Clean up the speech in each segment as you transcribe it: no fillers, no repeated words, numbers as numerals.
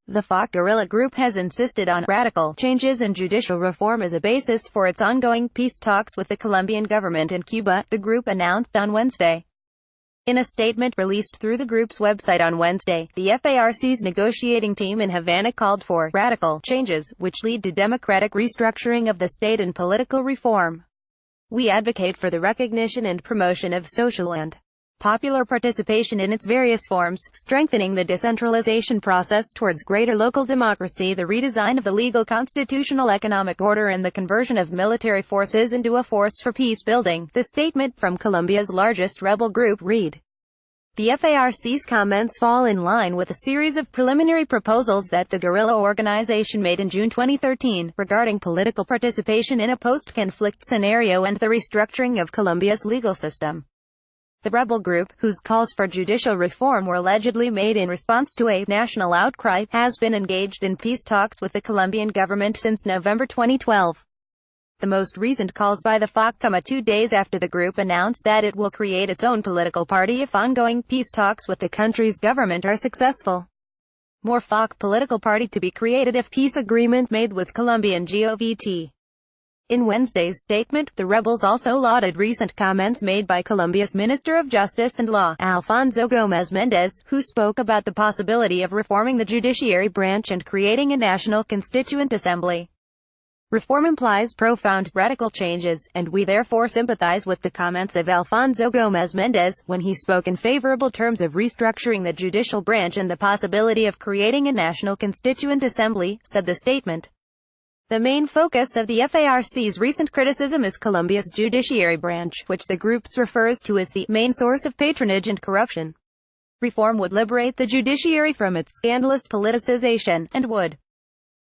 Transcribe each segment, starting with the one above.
The Farc guerrilla group has insisted on radical changes and judicial reform as a basis for its ongoing peace talks with the Colombian government and Cuba, the group announced on Wednesday. In a statement released through the group's website on Wednesday, the FARC's negotiating team in Havana called for radical changes, which lead to democratic restructuring of the state and political reform. We advocate for the recognition and promotion of social and popular participation in its various forms, strengthening the decentralization process towards greater local democracy, the redesign of the legal constitutional economic order, and the conversion of military forces into a force for peace building. The statement from Colombia's largest rebel group read: the FARC's comments fall in line with a series of preliminary proposals that the guerrilla organization made in June 2013, regarding political participation in a post-conflict scenario and the restructuring of Colombia's legal system. The rebel group, whose calls for judicial reform were allegedly made in response to a national outcry, has been engaged in peace talks with the Colombian government since November 2012. The most recent calls by the Farc come 2 days after the group announced that it will create its own political party if ongoing peace talks with the country's government are successful. More Farc political party to be created if peace agreement made with Colombian govt. In Wednesday's statement, the rebels also lauded recent comments made by Colombia's Minister of Justice and Law, Alfonso Gómez Méndez, who spoke about the possibility of reforming the judiciary branch and creating a national constituent assembly. Reform implies profound, radical changes, and we therefore sympathize with the comments of Alfonso Gómez Méndez, when he spoke in favorable terms of restructuring the judicial branch and the possibility of creating a national constituent assembly, said the statement. The main focus of the FARC's recent criticism is Colombia's judiciary branch, which the group refers to as the main source of patronage and corruption. Reform would liberate the judiciary from its scandalous politicization, and would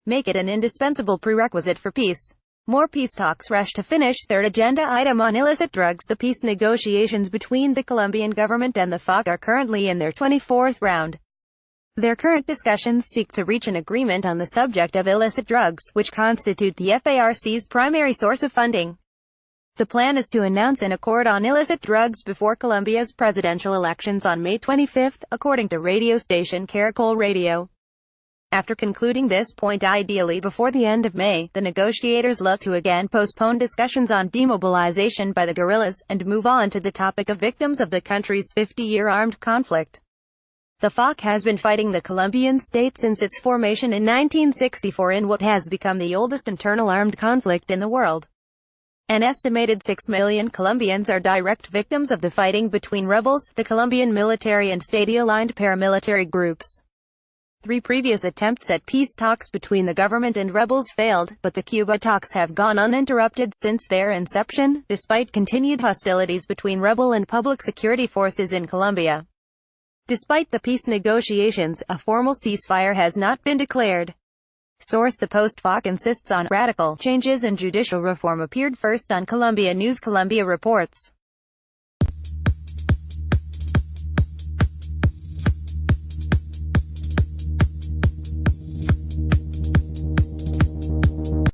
make it an indispensable prerequisite for peace. More peace talks rush to finish. Third agenda item on illicit drugs. The peace negotiations between the Colombian government and the Farc are currently in their 24th round. Their current discussions seek to reach an agreement on the subject of illicit drugs, which constitute the FARC's primary source of funding. The plan is to announce an accord on illicit drugs before Colombia's presidential elections on May 25, according to radio station Caracol Radio. After concluding this point, ideally before the end of May, the negotiators look to again postpone discussions on demobilization by the guerrillas, and move on to the topic of victims of the country's 50-year armed conflict. The Farc has been fighting the Colombian state since its formation in 1964 in what has become the oldest internal armed conflict in the world. An estimated 6 million Colombians are direct victims of the fighting between rebels, the Colombian military and state-aligned paramilitary groups. 3 previous attempts at peace talks between the government and rebels failed, but the Cuba talks have gone uninterrupted since their inception, despite continued hostilities between rebel and public security forces in Colombia. Despite the peace negotiations, a formal ceasefire has not been declared. Source: the post-Farc insists on radical changes and judicial reform appeared first on Colombia News. Colombia reports.